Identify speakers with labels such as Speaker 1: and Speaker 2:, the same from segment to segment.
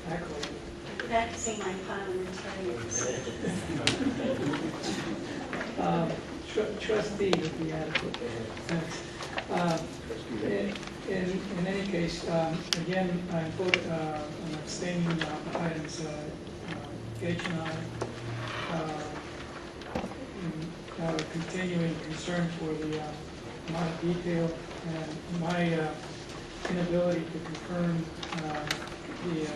Speaker 1: Practicing my parliamentarian.
Speaker 2: Trustee would be adequate. Thanks. In any case, again, I'm abstaining on items H and I. Out of continuing concern for the amount of detail and my inability to confirm to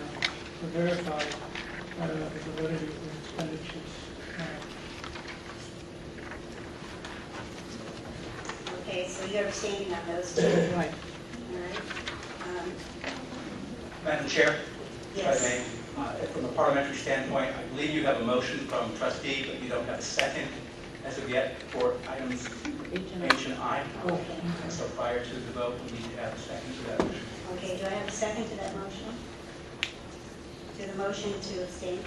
Speaker 2: verify the validity of the expenditures.
Speaker 1: Okay, so you're abstaining on those two.
Speaker 2: Right.
Speaker 1: All right.
Speaker 3: Madam Chair?
Speaker 1: Yes.
Speaker 3: If I may, from a parliamentary standpoint, I believe you have a motion from trustee, but you don't have a second as of yet for items H and I.
Speaker 1: Okay.
Speaker 3: So prior to the vote, we need to have a second to that motion.
Speaker 1: Okay, do I have a second to that motion? To the motion to abstain?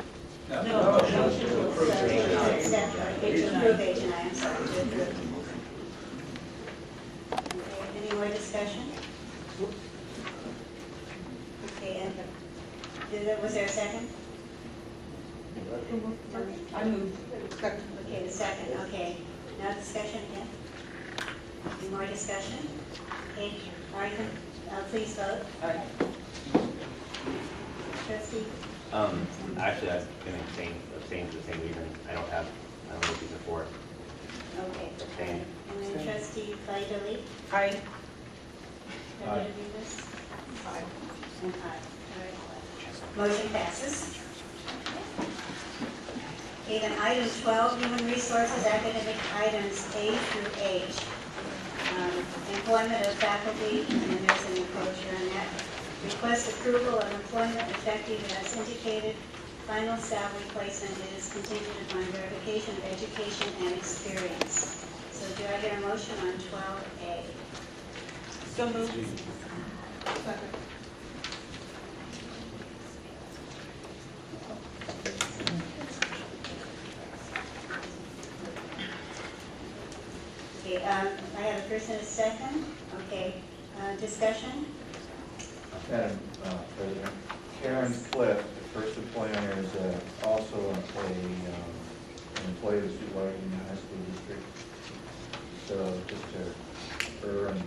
Speaker 3: No,
Speaker 1: No,
Speaker 3: motion
Speaker 1: motion
Speaker 3: to approve
Speaker 1: sorry,
Speaker 3: H and I.
Speaker 1: to accept, to approve H and I, I'm sorry, to approve. Okay, any more discussion? Okay, and was there a second?
Speaker 4: I move.
Speaker 1: Okay, the second, okay. Now discussion again? Any more discussion? Okay, all right, please vote.
Speaker 4: Aye.
Speaker 1: Trustee?
Speaker 5: Actually, I was going to abstain for the same reason. I don't know if these are for.
Speaker 1: Okay.
Speaker 5: Abstain.
Speaker 1: And then trustee Faidali?
Speaker 4: Aye.
Speaker 1: Ready to do this?
Speaker 4: Aye.
Speaker 1: And aye. All right. Motion passes. Okay, then item 12, human resources, academic items A through H. Employment of faculty, and then there's an enclosure on that. Request approval of employment effective as indicated. Final salary placement is contingent upon verification of education and experience. So do I get a motion on 12A?
Speaker 4: So moved. Second.
Speaker 1: Okay, I have a first and a second. Okay, discussion?
Speaker 6: Madam President, Karen Cliff, the first employer, is also an employee of the supervisor in the high school district. So just to err on the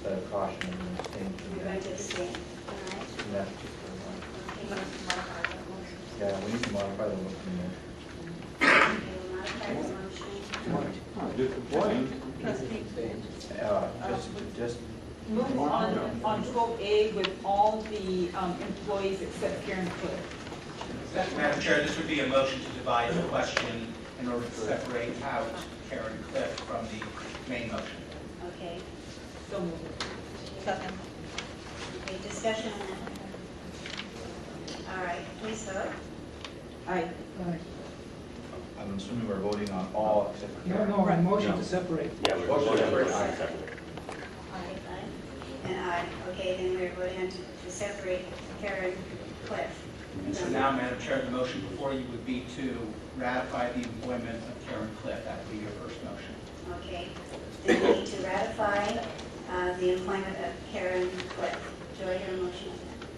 Speaker 6: side of caution, and abstain from
Speaker 1: You're going to abstain, all right?
Speaker 6: from that particular one.
Speaker 1: Okay,
Speaker 6: Yeah, we need to modify the motion.
Speaker 1: okay, we'll modify the motion.
Speaker 6: Just
Speaker 4: Move on 12A with all the employees except Karen Cliff.
Speaker 3: Madam Chair, this would be a motion to divide the question in order to separate out Karen Cliff from the main motion.
Speaker 1: Okay,
Speaker 4: So moved. Second.
Speaker 1: okay, discussion on that. All right, please vote.
Speaker 4: Aye.
Speaker 2: Aye.
Speaker 6: I'm assuming we're voting on all except for
Speaker 2: No,
Speaker 6: Karen.
Speaker 2: no, a motion to separate.
Speaker 5: Yeah, we're
Speaker 6: Motion
Speaker 5: voting
Speaker 6: separate.
Speaker 5: on separate.
Speaker 1: Aye, and aye. Okay, then we're voting on to separate Karen Cliff.
Speaker 3: And so now, Madam Chair, the motion before you would be to ratify the employment of Karen Cliff. That would be your first motion.
Speaker 1: Okay, then we need to ratify the employment of Karen Cliff. Do I hear a motion on that?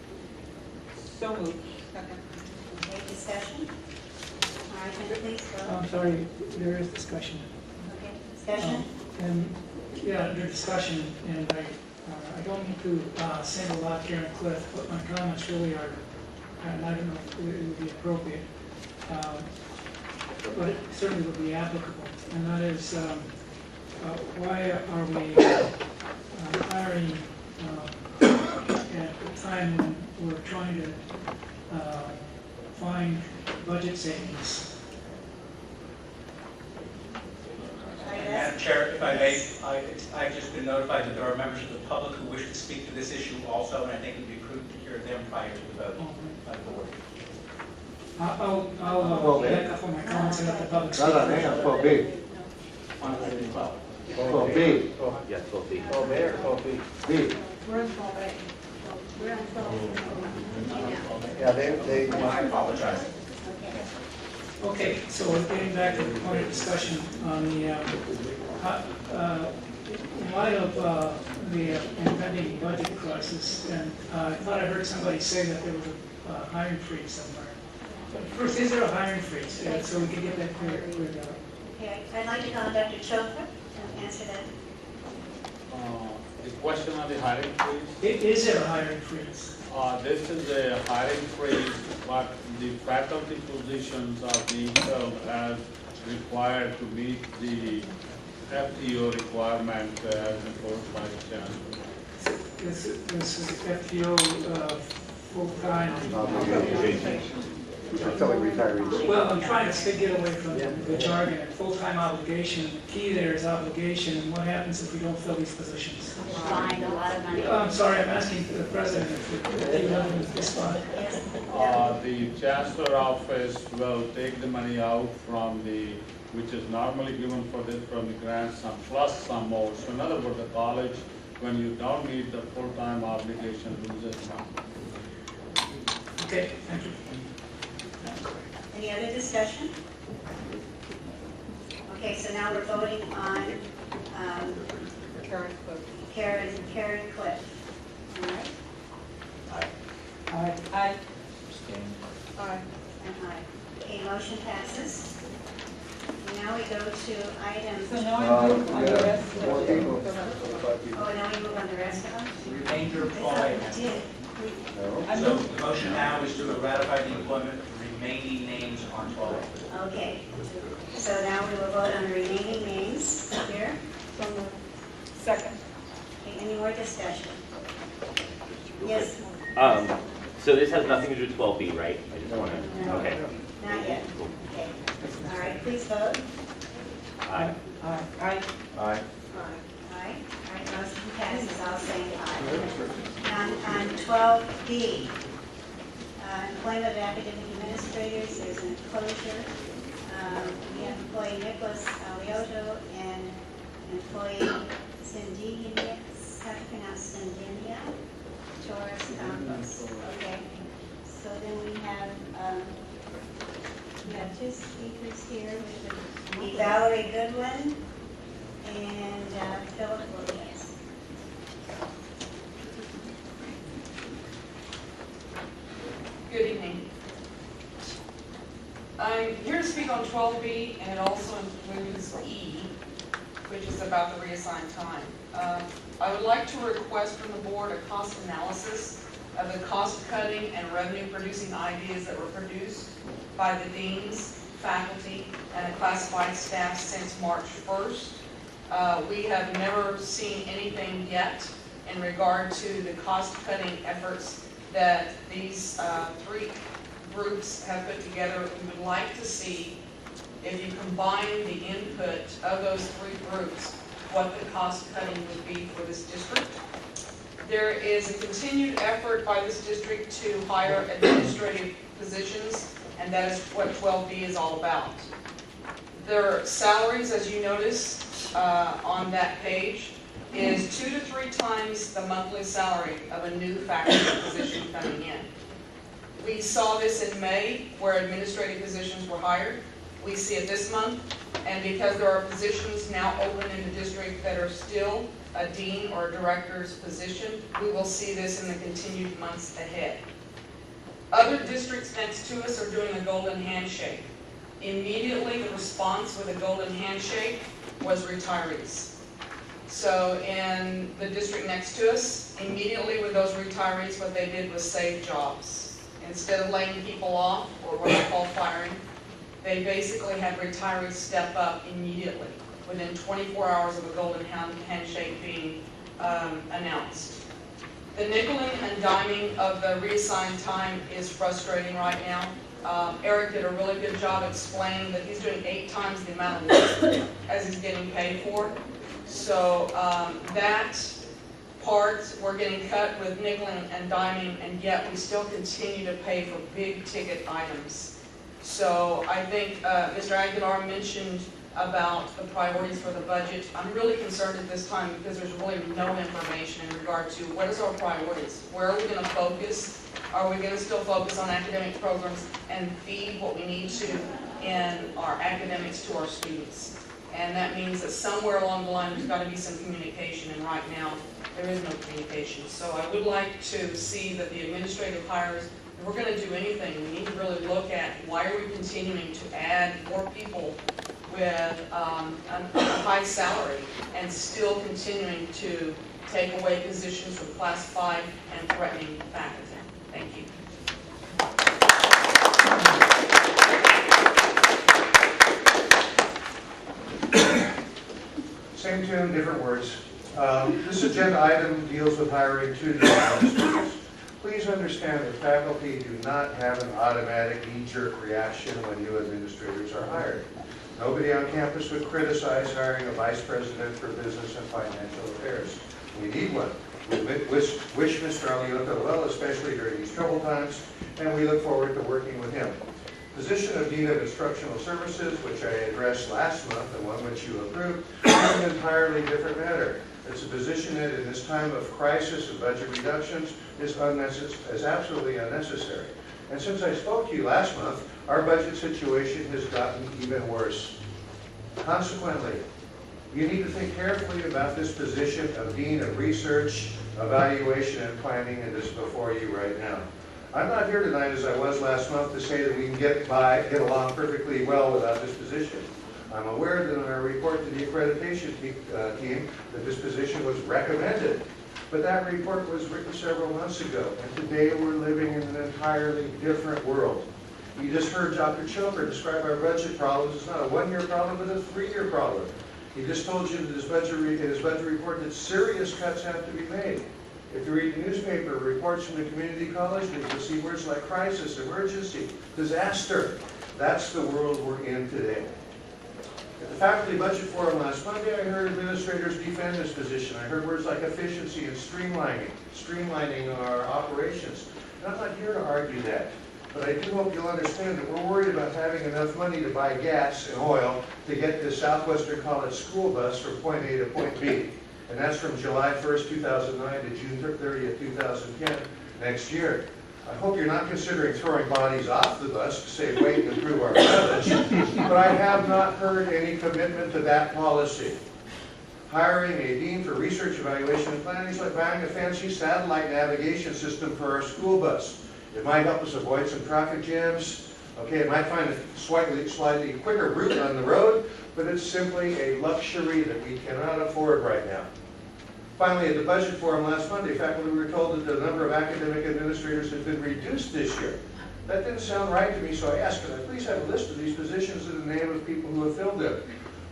Speaker 4: So moved. Second.
Speaker 1: Okay, discussion? All right, then please vote.
Speaker 2: I'm sorry, there is discussion.
Speaker 1: Okay, discussion?
Speaker 2: And, yeah, under discussion, and I don't need to single out Karen Cliff, but my comments really are, and I don't know if it would be appropriate, but it certainly would be applicable, and that is, why are we hiring at the time when we're trying to find budget savings?
Speaker 3: Madam Chair, if I may, I've just been notified that there are members of the public who wish to speak to this issue also, and I think it would be prudent to hear them prior to the vote by the board.
Speaker 2: I'll back up on my comments and let the public speak.
Speaker 7: Nada, venga, por B.
Speaker 3: On item 12.
Speaker 7: Por B.
Speaker 5: Yes, both these.
Speaker 7: Por B or por B? B.
Speaker 4: We're in 12A. We're in 12A.
Speaker 7: Yeah, they.
Speaker 3: I apologize.
Speaker 2: Okay, so we're getting back to the point of discussion on the, in light of the impending budget crisis, and I thought I heard somebody say that there was a hiring freeze somewhere. But first, is there a hiring freeze? So we can get that cleared out.
Speaker 1: Okay, I'd like to call Dr. Chopra to answer that.
Speaker 8: The question on the hiring freeze,
Speaker 2: Is there a hiring freeze?
Speaker 8: this is a hiring freeze, but the faculty positions are being filled as required to meet the FTO requirement as enforced by the chancellor.
Speaker 2: This is FTO full-time.
Speaker 7: I'm telling retirees.
Speaker 2: Well, I'm trying to get away from the jargon. Full-time obligation, the key there is obligation, and what happens if we don't fill these positions?
Speaker 1: Find a lot of money.
Speaker 2: I'm sorry, I'm asking the president if he wanted to respond.
Speaker 1: Yes.
Speaker 8: The chancellor office will take the money out from which is normally given for this from the grant sum plus some more. So in other words, the college, when you don't meet the full-time obligation, loses money.
Speaker 2: Okay, thank you.
Speaker 1: Any other discussion? Okay, so now we're voting on Karen Cliff. All right?
Speaker 4: Aye.
Speaker 1: Aye. And aye. Okay, motion passes. Now we go to items.
Speaker 4: So now I move on the
Speaker 7: yeah.
Speaker 4: rest of
Speaker 7: More
Speaker 4: the.
Speaker 7: people.
Speaker 1: Oh, now we move on the rest of them?
Speaker 3: Remainder of
Speaker 1: I
Speaker 3: all
Speaker 1: thought
Speaker 3: items.
Speaker 1: we did.
Speaker 7: No.
Speaker 4: I
Speaker 3: So
Speaker 4: move,
Speaker 3: the motion now is to ratify the employment of the remaining names on 12.
Speaker 1: Okay. So now we will vote on the remaining names here.
Speaker 4: second.
Speaker 1: Okay, any more discussion? Yes?
Speaker 5: So this has nothing to do with 12B, right? I just want to,
Speaker 1: No.
Speaker 5: okay.
Speaker 1: Not yet. Okay. All right, please vote.
Speaker 5: Aye.
Speaker 4: Aye.
Speaker 7: Aye.
Speaker 1: Aye. All right, motion passes, I'll say aye. On 12B, employment of academic administrators, there's an enclosure. We have employee Nicholas Alioto and employee Cindinia, how to pronounce Cindinia, Torres Campos. Okay, so then we have two speakers here, which would be Valerie Goodwin and Philip Williams.
Speaker 9: Good evening. I'm here to speak on 12B, and it also includes E, which is about the reassigned time. I would like to request from the board a cost analysis of the cost-cutting and revenue-producing ideas that were produced by the deans, faculty, and the classified staff since March 1st. We have never seen anything yet in regard to the cost-cutting efforts that these three groups have put together. We would like to see, if you combine the input of those three groups, what the cost-cutting would be for this district. There is a continued effort by this district to hire administrative positions, and that is what 12B is all about. Their salaries, as you notice on that page, is 2 to 3 times the monthly salary of a new faculty position coming in. We saw this in May, where administrative positions were hired. We see it this month, and because there are positions now open in the district that are still a dean or a director's position, we will see this in the continued months ahead. Other districts next to us are doing a golden handshake. Immediately, the response with a golden handshake was retirees. So in the district next to us, immediately with those retirees, what they did was save jobs. Instead of laying people off, or what I call firing, they basically had retirees step up immediately, within 24 hours of a golden handshake being announced. The nickeling and diming of the reassigned time is frustrating right now. Eric did a really good job explaining that he's doing 8 times the amount of work as he's getting paid for. So that part we're getting cut with nickeling and diming, and yet we still continue to pay for big ticket items. So I think Mr. Aguilar mentioned about the priorities for the budget. I'm really concerned at this time because there's really no information in regard to what is our priorities. Where are we going to focus? Are we going to still focus on academic programs and feed what we need to in our academics to our students? And that means that somewhere along the line there's got to be some communication, and right now there is no communication. So I would like to see that the administrative hires, if we're going to do anything, we need to really look at why are we continuing to add more people with a high salary and still continuing to take away positions from classified and threatening faculty. Thank you.
Speaker 10: Same tune, different words. This agenda item deals with hiring 2 new administrators. Please understand that faculty do not have an automatic knee-jerk reaction when new administrators are hired. Nobody on campus would criticize hiring a vice president for business and financial affairs. We need one. We wish Mr. Aliota well, especially during these troubled times, and we look forward to working with him. Position of Dean of Instructional Services, which I addressed last month and one which you approved, is an entirely different matter. It's a position that in this time of crisis and budget reductions is absolutely unnecessary. And since I spoke to you last month, our budget situation has gotten even worse. Consequently, you need to think carefully about this position of Dean of Research, Evaluation, and Planning, and this before you right now. I'm not here tonight, as I was last month, to say that we can get along perfectly well without this position. I'm aware that in our report to the accreditation team that this position was recommended, but that report was written several months ago, and today we're living in an entirely different world. You just heard Dr. Choker describe our budget problems. It's not a 1-year problem, but a 3-year problem. He just told you in his budget report that serious cuts have to be made. If you read the newspaper reports from the community college, you'll see words like crisis, emergency, disaster. That's the world we're in today. At the faculty budget forum last Monday, I heard administrators defend this position. I heard words like efficiency and streamlining our operations. And I'm not here to argue that. But I do hope you'll understand that we're worried about having enough money to buy gas and oil to get this Southwestern College school bus from point A to point B. And that's from July 1st, 2009 to June 30th, 2010, next year. I hope you're not considering throwing bodies off the bus to save weight and improve our mileage, but I have not heard any commitment to that policy. Hiring a dean for research, evaluation, and planning is like buying a fancy satellite navigation system for our school bus. It might help us avoid some traffic jams. Okay, it might find a slightly quicker route on the road, but it's simply a luxury that we cannot afford right now. Finally, at the budget forum last Monday, faculty were told that the number of academic administrators had been reduced this year. That didn't sound right to me, so I asked, could I please have a list of these positions in the name of people who have filled them?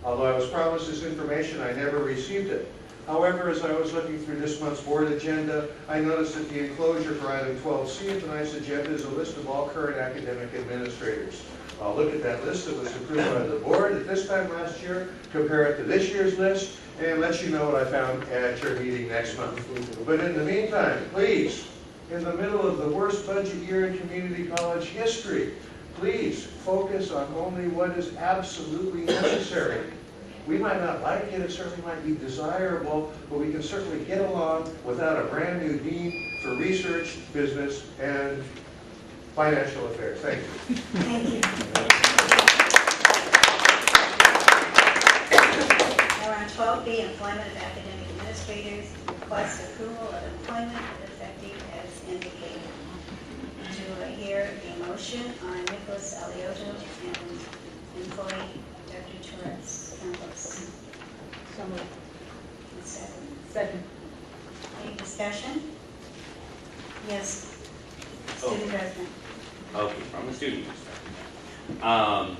Speaker 10: Although I was promised this information, I never received it. However, as I was looking through this month's board agenda, I noticed that the enclosure for item 12C of tonight's agenda is a list of all current academic administrators. I'll look at that list that was approved by the board at this time last year, compare it to this year's list, and let you know what I found at your meeting next month. But in the meantime, please, in the middle of the worst budget year in community college history, please focus on only what is absolutely necessary. We might not like it, it certainly might be desirable, but we can certainly get along without a brand new dean for research, business, and financial affairs. Thank you.
Speaker 1: Thank you. Now we're on 12B, employment of academic administrators, request approval of employment effective as indicated. Do I hear a motion on Nicholas Aliotto and employee Dr. Torres Campos?
Speaker 4: So moved.
Speaker 1: Second. Any discussion? Yes. Student president.
Speaker 5: Okay, from a student perspective.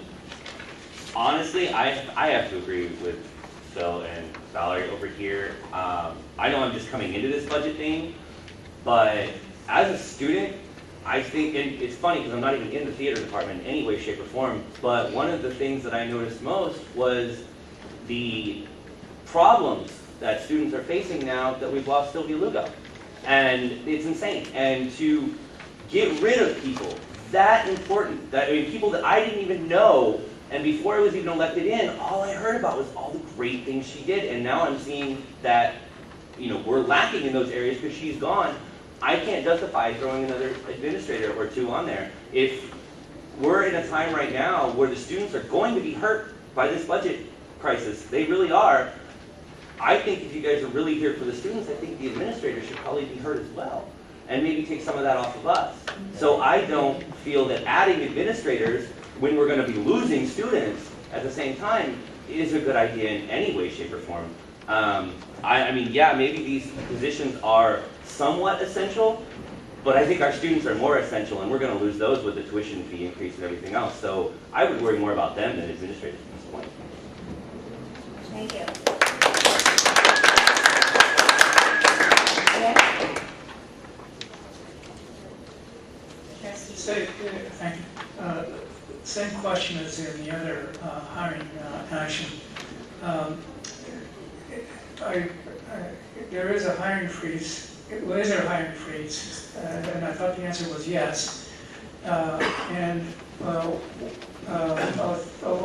Speaker 5: Honestly, I have to agree with Phil and Valerie over here. I know I'm just coming into this budget thing, but as a student, I think, and it's funny because I'm not even in the theater department in any way, shape, or form, but one of the things that I noticed most was the problems that students are facing now that we've lost Sylvia Lugo. And it's insane. And to get rid of people that important, people that I didn't even know, and before I was even elected in, all I heard about was all the great things she did. And now I'm seeing that, we're lacking in those areas because she's gone. I can't justify throwing another administrator or two on there. If we're in a time right now where the students are going to be hurt by this budget crisis, they really are, I think if you guys are really here for the students, I think the administrators should probably be heard as well, and maybe take some of that off of us. So I don't feel that adding administrators, when we're gonna be losing students at the same time, is a good idea in any way, shape, or form. I mean, yeah, maybe these positions are somewhat essential, but I think our students are more essential, and we're gonna lose those with the tuition fee increase and everything else. So I would worry more about them than administrators at this point.
Speaker 1: Thank you. Trustee.
Speaker 2: Thank you. Same question as in the other hiring action. There is a hiring freeze. Well, is there a hiring freeze? And I thought the answer was yes. Although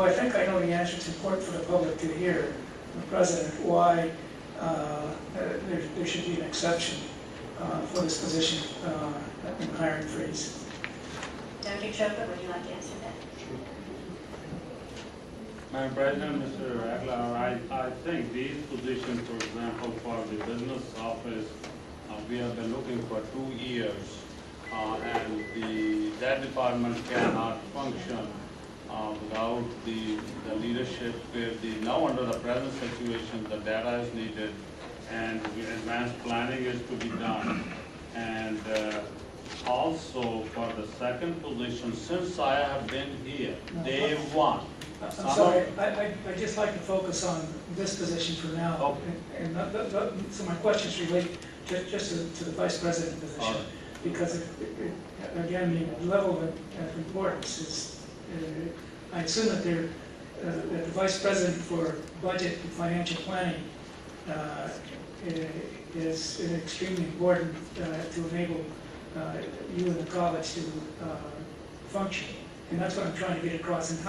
Speaker 2: I think I know the answer, it's important for the public to hear from the President why there should be an exception for this position in hiring freeze.
Speaker 1: Dr. Chopra, would you like to answer that?
Speaker 8: Madam President, Mr. Aglar, I think these positions, for example, for the business office, we have been looking for 2 years, and that department cannot function without the leadership. Now under the present situation, the data is needed, and advanced planning is to be done. And also for the second position, since I have been here, day one.
Speaker 2: I'm sorry, I'd just like to focus on this position for now.
Speaker 8: Okay.
Speaker 2: So my questions relate just to the Vice President position. Because, again, the level of importance is, I assume that that the Vice President for Budget and Financial Planning is extremely important to enable you and the college to function. And that's what I'm trying to get across. And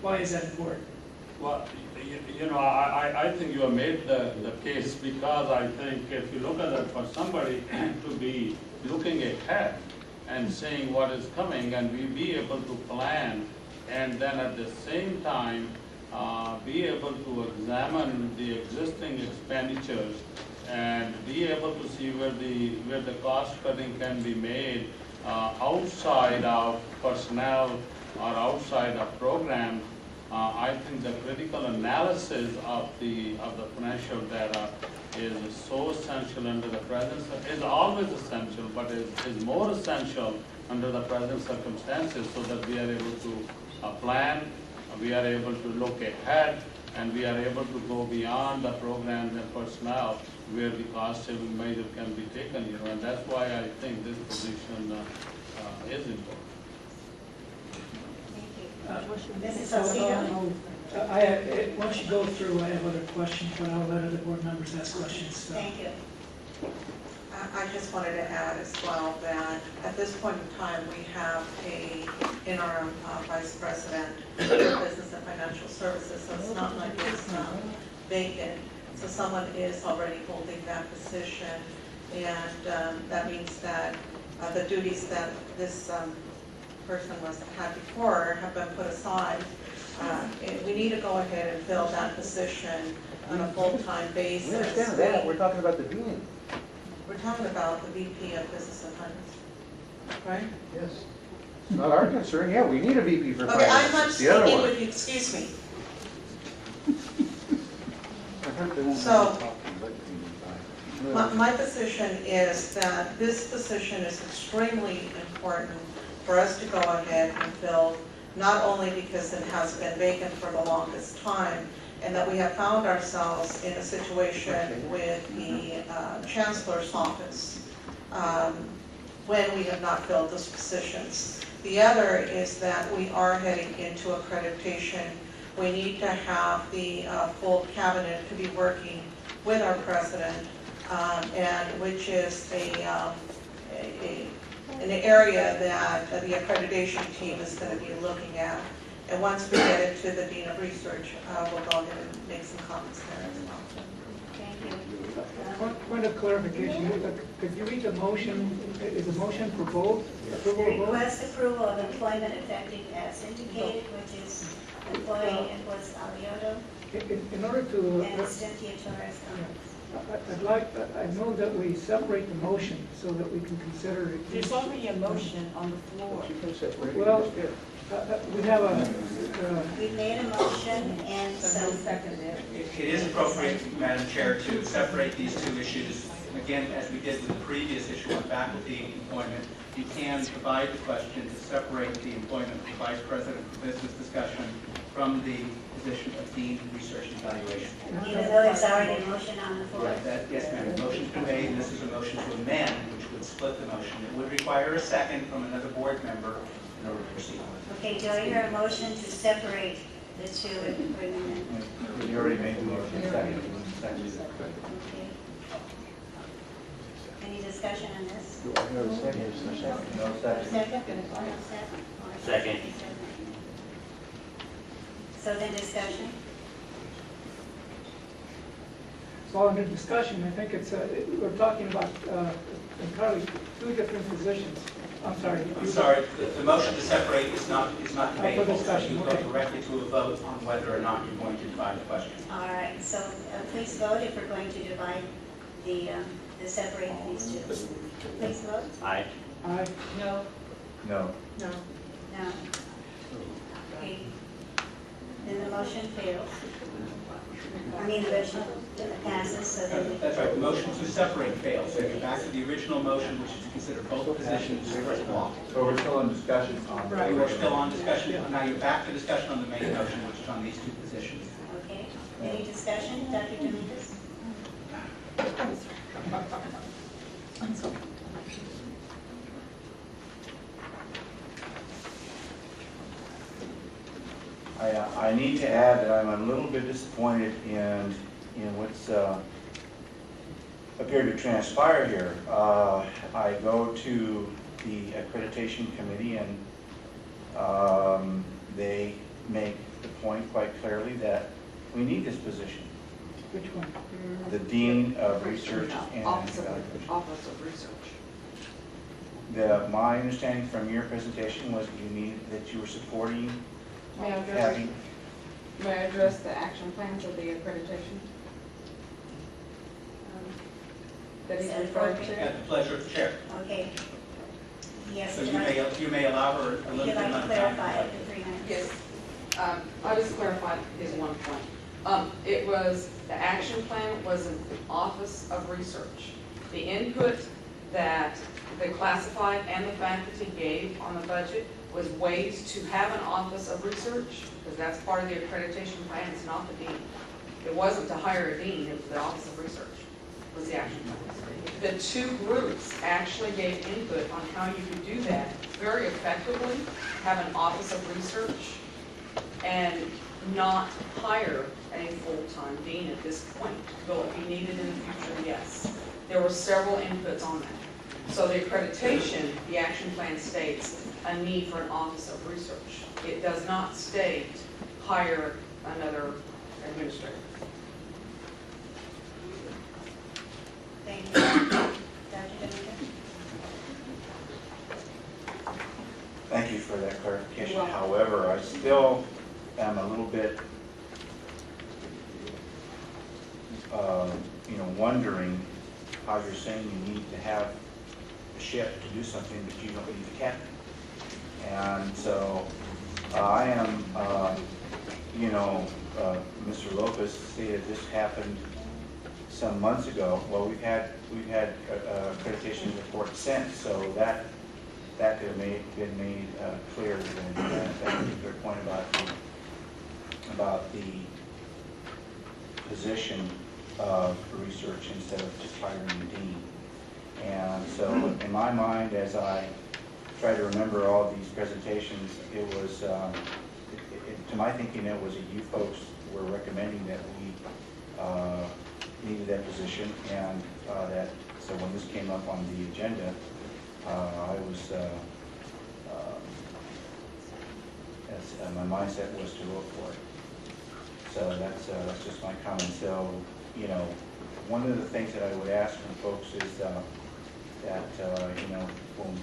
Speaker 2: why is that important?
Speaker 8: Well, I think you have made the case, because I think if you look at it, for somebody to be looking ahead and saying what is coming, and we be able to plan, and then at the same time be able to examine the existing expenditures and be able to see where the cost cutting can be made outside of personnel or outside of programs. I think the critical analysis of the financial data is so essential under the present, is always essential, but is more essential under the present circumstances, so that we are able to plan, we are able to look ahead, and we are able to go beyond the programs and personnel where the cost saving measure can be taken, and that's why I think this position is important.
Speaker 1: Mrs. Salcido?
Speaker 2: Once you go through, I have other questions, but I'll let other board members ask questions. So.
Speaker 1: Thank you.
Speaker 11: I just wanted to add as well that at this point in time, we have a interim vice president for business and financial services, so it's not like it's vacant. So someone is already holding that position, and that means that the duties that this person had before have been put aside. We need to go ahead and fill that position on a full-time basis.
Speaker 6: We understand that. We're talking about the dean.
Speaker 11: We're talking about the VP of Business and Finance, right?
Speaker 6: Yes. It's not our concern. Yeah, we need a VP for
Speaker 11: Okay, I'm
Speaker 6: finance.
Speaker 11: not
Speaker 6: It's the other
Speaker 11: speaking
Speaker 6: one.
Speaker 11: with you, excuse me.
Speaker 7: I heard they won't
Speaker 11: So-
Speaker 7: talk about
Speaker 11: My position is that this position is extremely important for us to go ahead and fill, not only because it has been vacant for the longest time, and that we have found ourselves in a situation with the Chancellor's office when we have not filled those positions. The other is that we are heading into accreditation. We need to have the full cabinet to be working with our president, and which is an area that the accreditation team is going to be looking at. And once we get into the Dean of Research, we'll go ahead and make some comments there as well.
Speaker 1: Thank you.
Speaker 2: Point of clarification, could you read the motion? Is the motion for both? Approval of both?
Speaker 1: Request approval of employment effective as indicated, which is employee Edwards Aliotto
Speaker 2: In order to,
Speaker 1: And Cynthia Torres.
Speaker 2: I move that we separate the motion so that we can consider it.
Speaker 4: There's already a motion on the floor.
Speaker 2: Well, we have a,
Speaker 1: We made a motion and
Speaker 4: So
Speaker 1: so,
Speaker 4: second it.
Speaker 3: It is appropriate, Madam Chair, to separate these two issues. Again, as we did with the previous issue on faculty employment, you can divide the question to separate the employment of the Vice President for Business Discussion from the position of Dean of Research and Evaluation.
Speaker 1: even though there's already a motion on the floor.
Speaker 3: Yes, ma'am. The motion's been made, and this is a motion to amend, which would split the motion. It would require a second from another board member in order to proceed.
Speaker 1: Okay, do I hear a motion to separate the two and bring them in?
Speaker 6: You already made the motion, second.
Speaker 1: Okay. Any discussion on this?
Speaker 6: No second.
Speaker 1: Second?
Speaker 5: Second.
Speaker 1: So then discussion?
Speaker 2: so under discussion, I think it's, we're talking about entirely two different positions. I'm sorry.
Speaker 3: I'm sorry, the motion to separate is not debatable, so
Speaker 2: discussion,
Speaker 3: you go
Speaker 2: okay.
Speaker 3: directly to a vote on whether or not you're going to divide the question.
Speaker 1: All right, so please vote if we're going to divide the separate these two. Please vote.
Speaker 5: Aye.
Speaker 2: Aye.
Speaker 4: No.
Speaker 6: No.
Speaker 11: No.
Speaker 1: No. Okay. Then the motion fails. I mean, the original passes, so then
Speaker 3: That's right, the motion to separate fails, so you're back to the original motion, which is to consider both positions first block.
Speaker 6: So we're still in discussion on.
Speaker 3: You are still on discussion, now you're back to discussion on the main motion, which is on these two positions.
Speaker 1: okay. Any discussion, Dr. Dominguez?
Speaker 6: I need to add that I'm a little bit disappointed in what's appeared to transpire here. I go to the accreditation committee and they make the point quite clearly that we need this position.
Speaker 2: Which one?
Speaker 6: The Dean of Research and
Speaker 9: Office
Speaker 6: Evaluation.
Speaker 9: of Research.
Speaker 6: My understanding from your presentation was that you were supporting
Speaker 12: May I
Speaker 6: having.
Speaker 12: address the action plans of the accreditation that he's
Speaker 1: Is that
Speaker 12: referring
Speaker 1: appropriate?
Speaker 12: to?
Speaker 3: At the pleasure of the chair.
Speaker 1: Okay. Yes,
Speaker 3: So
Speaker 1: would
Speaker 3: you
Speaker 1: like
Speaker 3: may allow her a
Speaker 1: would you
Speaker 3: limited
Speaker 1: like
Speaker 3: amount
Speaker 1: to
Speaker 3: of time.
Speaker 1: clarify it for 3 minutes?
Speaker 9: Yes. I'll just clarify his one point. It was, the action plan was an Office of Research. The input that the classified and the faculty gave on the budget was ways to have an Office of Research, because that's part of the accreditation plan, it's not the dean. It wasn't to hire a dean, it was the Office of Research, was the action plan. The two groups actually gave input on how you could do that very effectively, have an Office of Research, and not hire a full-time dean at this point. Will it be needed in the future? Yes. There were several inputs on that. So the accreditation, the action plan states a need for an Office of Research. It does not state hire another administrator.
Speaker 1: Thank you. Dr. Dominguez?
Speaker 6: Thank you for that clarification. However, I still am a little bit, wondering how you're saying you need to have a ship to do something, but you don't need the captain. And so I am, Mr. Lopez stated this happened some months ago. Well, we've had accreditation report sent, so that could have been made clear in that particular point about the position of research instead of just hiring a dean. And so in my mind, as I try to remember all of these presentations, it was, to my thinking, it was you folks were recommending that we needed that position, and so when this came up on the agenda, my mindset was to vote for it. So that's just my comment. So, one of the things that I would ask from folks is that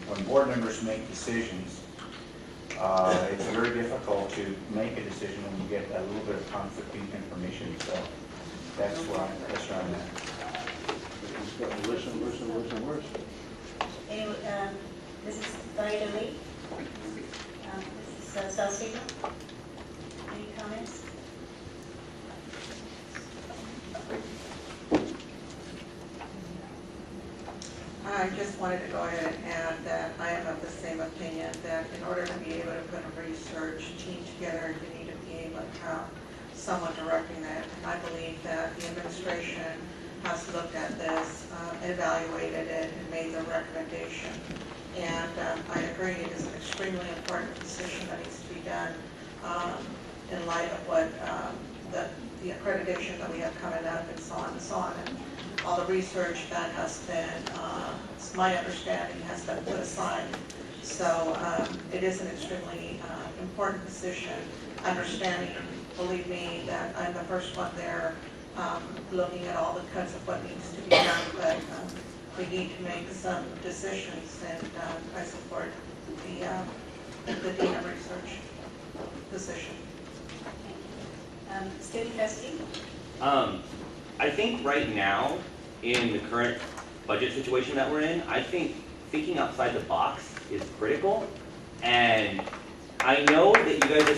Speaker 6: when board members make decisions, It's very difficult to make a decision when you get a little bit of conflicting information, so that's where I'm at.
Speaker 7: It's gotten worse and worse and worse and worse.
Speaker 1: Anyway, this is Rita Lee. This is South Signal. Any comments?
Speaker 11: I just wanted to go ahead and add that I am of the same opinion that in order to be able to put a research team together, you need to be able to have someone directing that. And I believe that the administration has looked at this, evaluated it, and made the recommendation. And I agree it is an extremely important decision that needs to be done in light of what the accreditation that we have coming up and so on and so on. And all the research that has been, it's my understanding, has been put aside. So it is an extremely important position, understanding, believe me, that I'm the first one there looking at all the cuts of what needs to be done, but we need to make some decisions, and I support the Dean of Research position.
Speaker 1: Student trustee?
Speaker 5: I think right now, in the current budget situation that we're in, I think thinking outside the box is critical. And I know that you guys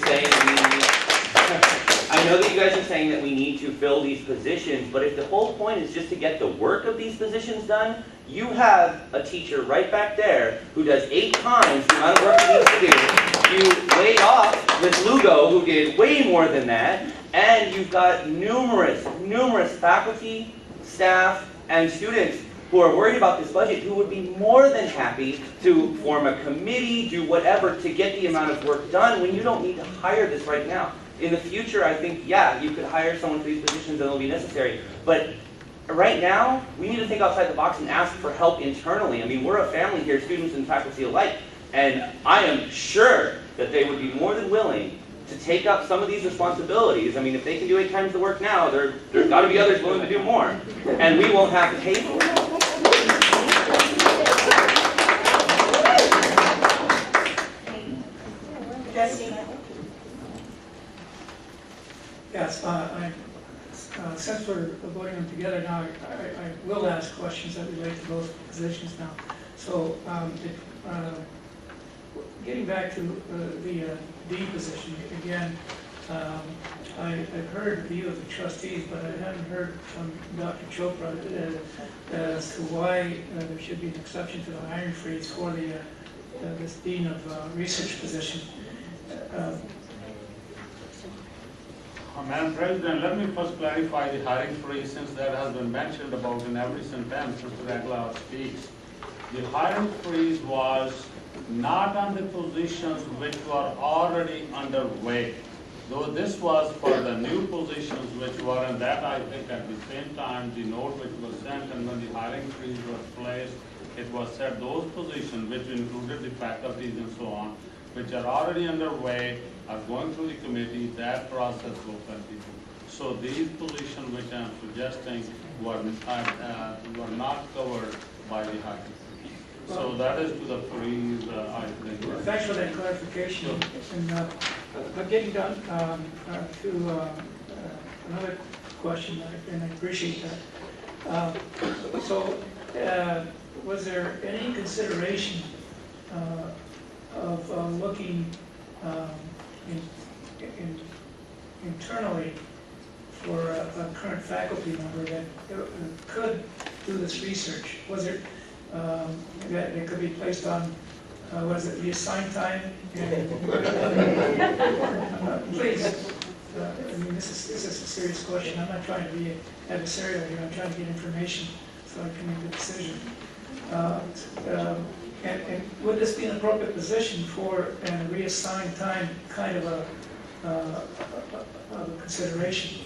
Speaker 5: are saying that we need to fill these positions, but if the whole point is just to get the work of these positions done, you have a teacher right back there who does 8 times the amount of work he needs to do. You laid off with Lugo, who did way more than that, and you've got numerous faculty, staff, and students who are worried about this budget who would be more than happy to form a committee, do whatever to get the amount of work done when you don't need to hire this right now. In the future, I think, yeah, you could hire someone for these positions and it'll be necessary. But right now, we need to think outside the box and ask for help internally. I mean, we're a family here, students and faculty alike, and I am sure that they would be more than willing to take up some of these responsibilities. I mean, if they can do 8 times the work now, there's got to be others willing to do more, and we won't have to pay for it.
Speaker 1: Trustee?
Speaker 2: Yes, since we're voting them together now, I will ask questions that relate to both positions now. So, getting back to the D position, again, I've heard the view of the trustees, but I haven't heard from Dr. Chopra as to why there should be an exception to the hiring freeze for this Dean of Research position.
Speaker 8: Madam President, let me first clarify the hiring freeze, since that has been mentioned about in every sentence Mr. Aguilar speaks. The hiring freeze was not on the positions which were already underway. Though this was for the new positions which were, and that I think at the same time the note which was sent and when the hiring freeze was placed, it was said those positions which included the faculties and so on, which are already underway, are going through the committee, that process will continue. So these positions which I am suggesting were not covered by the hiring freeze. So that is to the freeze, I think.
Speaker 2: Thanks for that clarification. But getting down to another question, and I appreciate that. Was there any consideration of looking internally for a current faculty member that could do this research? Was there that it could be placed on the assigned time? Please, I mean, this is a serious question. I'm not trying to be adversarial here. I'm trying to get information so I can make a decision. And would this be an appropriate position for a reassigned time kind of a consideration?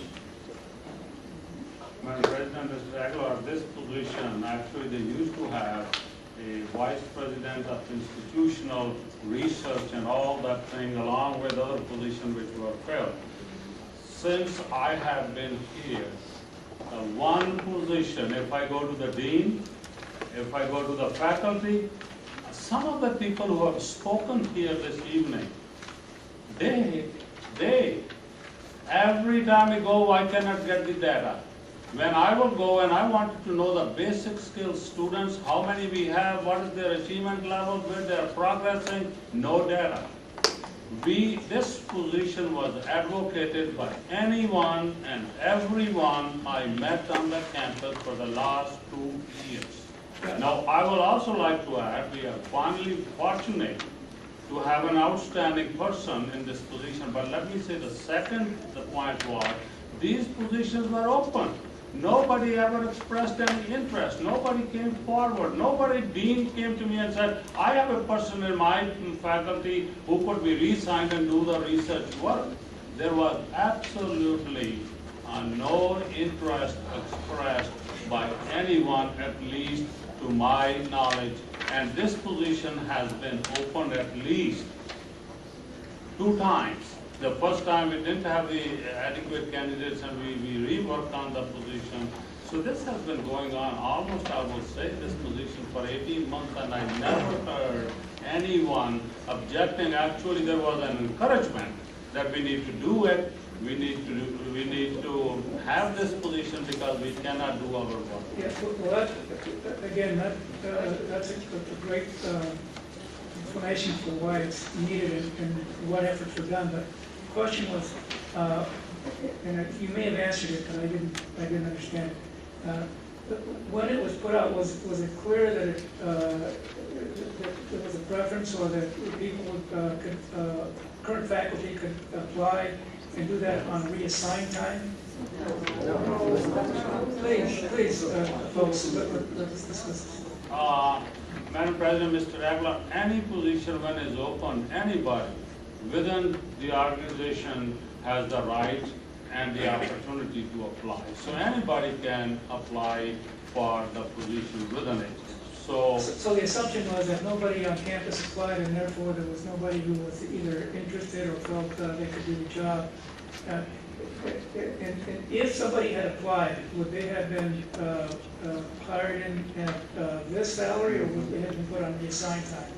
Speaker 8: Madam President, Mr. Aguilar, this position, actually they used to have a vice president of institutional research and all that thing along with other positions which were filled. Since I have been here, one position, if I go to the dean, if I go to the faculty, some of the people who have spoken here this evening, every time we go, I cannot get the data. When I will go and I wanted to know the basic skills students, how many we have, what is their achievement level, where they are progressing, no data. This position was advocated by anyone and everyone I met on the campus for the last 2 years. Now, I will also like to add, we are finally fortunate to have an outstanding person in this position, but let me say the point was, these positions were open. Nobody ever expressed any interest. Nobody came forward. Dean came to me and said, I have a person in my faculty who could be reassigned and do the research work. There was absolutely no interest expressed by anyone, at least to my knowledge. And this position has been opened at least 2 times. The first time we didn't have the adequate candidates and we reworked on the position. So this has been going on almost, I would say, this position for 18 months, and I never heard anyone objecting. Actually, there was an encouragement that we need to do it. We need to have this position because we cannot do our work.
Speaker 2: Yeah, well, that's a great explanation for why it's needed and what efforts were done. But the question was, and you may have answered it, but I didn't understand it. When it was put out, was it clear that there was a preference, or that people current faculty could apply and do that on reassigned time? Please, folks, let's discuss.
Speaker 8: Madam President, Mr. Agler, any position when it's open, anybody within the organization has the right and the opportunity to apply. So anybody can apply for the position within it. So
Speaker 2: the assumption was that nobody on campus applied, and therefore there was nobody who was either interested or felt they could do the job. And if somebody had applied, would they have been hired in at this salary, or would they have been put on the assigned time?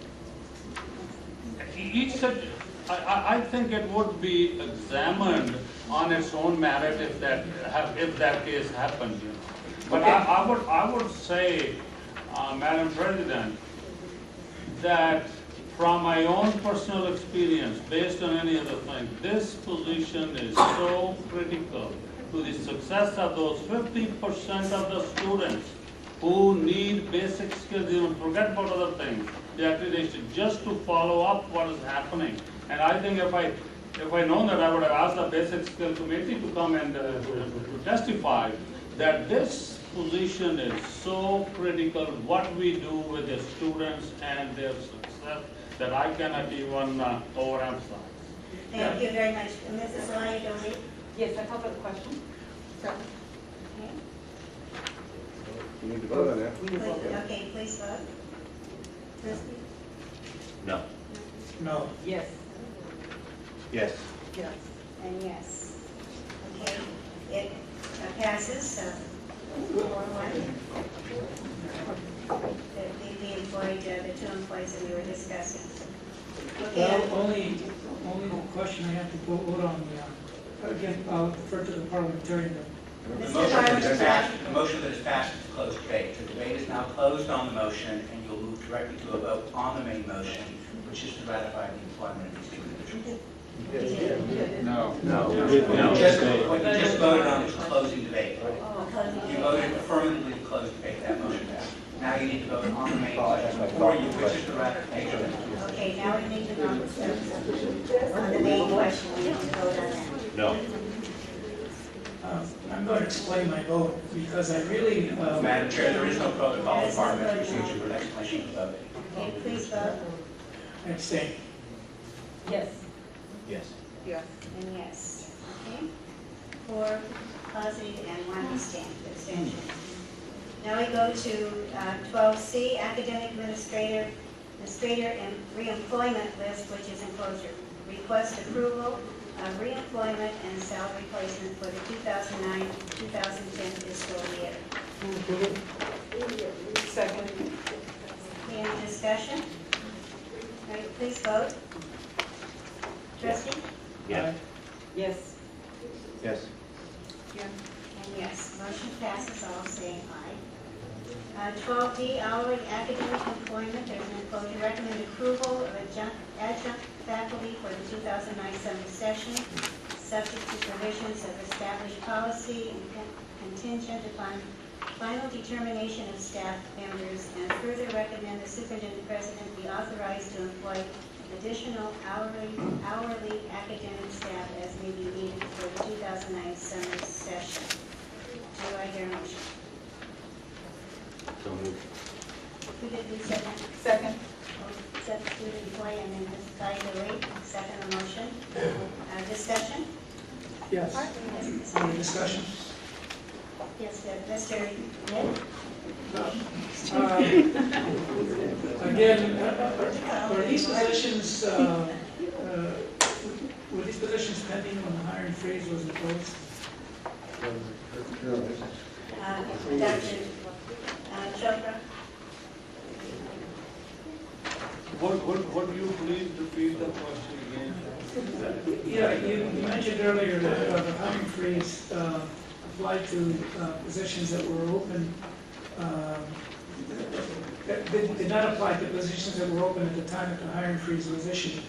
Speaker 8: I think it would be examined on its own merit if that case happened. You know. But okay. I would say, Madam President, that from my own personal experience, based on any other thing, this position is so critical to the success of those 50% of the students who need basic skills. You don't forget about other things, the accreditation, just to follow up what is happening. And I think if I known that, I would have asked the basic skill committee to come and to testify that this position is so critical, what we do with the students and their success, that I cannot even overemphasize.
Speaker 1: Thank you very much. Mrs. Lyon, don't we?
Speaker 4: Yes, I call for the question.
Speaker 7: You need to vote on that.
Speaker 1: Okay, please vote. Christie?
Speaker 5: No.
Speaker 2: No.
Speaker 4: Yes.
Speaker 6: Yes.
Speaker 11: Yes.
Speaker 1: And yes. Okay, it passes 4-1. The employee, the 2 employees that we were discussing. Okay.
Speaker 2: Well, only question I have to vote on again, I'll defer to the parliamentarian.
Speaker 3: The motion that is passed is to close debate. The debate is now closed on the motion, and you'll move directly to a vote on the main motion, which is to ratify the employment of these 2 individuals.
Speaker 8: No.
Speaker 3: What you just voted on is closing debate. You voted affirmatively to close debate. That motion passed. Now you need to vote on the main motion before you, which is the ratification.
Speaker 1: Okay, now we need to vote on the main question. We need to vote on that.
Speaker 5: No.
Speaker 2: I'm going to explain my vote because I really.
Speaker 3: Madam Chair, there is no protocol of parliamentary procedure for explanation of vote.
Speaker 1: Okay, please vote.
Speaker 2: Abstain.
Speaker 4: Yes.
Speaker 6: Yes.
Speaker 11: Yes.
Speaker 1: And yes. Okay. 4 positive and 1 abstention. Now we go to 12C, academic administrator and reemployment list, which is enclosure. Request approval of reemployment and salary placement for the 2009-2010 fiscal year.
Speaker 4: Second.
Speaker 1: Any discussion? Please vote. Trustee?
Speaker 5: Yes.
Speaker 4: Yes.
Speaker 6: Yes.
Speaker 1: And yes, motion passes, all saying aye. 12D, hourly academic employment, there's an employee recommend approval of adjunct faculty for the 2009 summer session, subject to provisions of established policy and contingent upon final determination of staff members, and further recommend the superintendent president be authorized to employ additional hourly academic staff as may be needed for the 2009 summer session. Do I hear a motion?
Speaker 5: So moved.
Speaker 1: Who did we second?
Speaker 4: Second.
Speaker 1: Substituted employee and then Ms. Guy, second the motion. Discussion?
Speaker 2: Yes.
Speaker 1: Yes,
Speaker 2: Any discussion?
Speaker 1: yes, Mr. Nick?
Speaker 2: Again, are these positions, were these positions pending when the hiring freeze was imposed?
Speaker 1: Dr. Chopra?
Speaker 8: What do you please repeat the question again?
Speaker 2: Yeah, you mentioned earlier that the hiring freeze applied to positions that were open, that did not apply to positions that were open at the time that the hiring freeze was issued.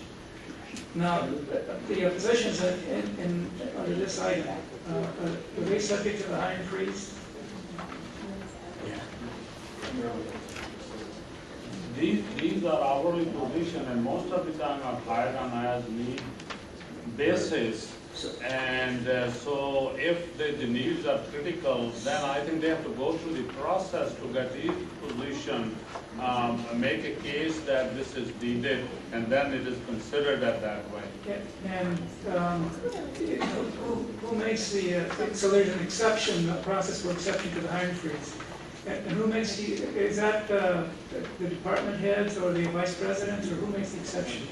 Speaker 2: Now, the positions under this item, were they subject to the hiring freeze?
Speaker 8: These are hourly position, and most of the time are hired on as need basis. And so if the needs are critical, then I think they have to go through the process to get each position, make a case that this is needed, and then it is considered at that way.
Speaker 2: Yeah, and who makes the, so there's an exception, a process for exception to the hiring freeze. And who makes the, is that the department heads or the vice presidents, or who makes the exception?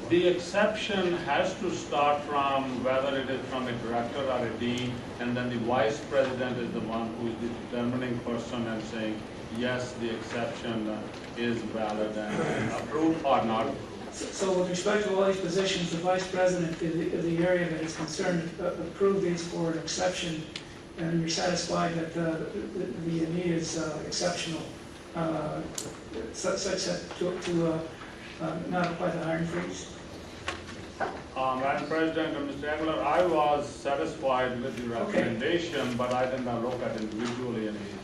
Speaker 8: The exception has to start from whether it is from a director or a dean, and then the vice president is the one who is the determining person and saying, yes, the exception is valid and approved or not approved.
Speaker 2: So with respect to all these positions, the vice president of the area that is concerned approved these for an exception, and you're satisfied that the need is exceptional, such that to not apply the hiring freeze?
Speaker 8: Madam President and Mr. Engler, I was satisfied with the recommendation, but I did not look at individually any of these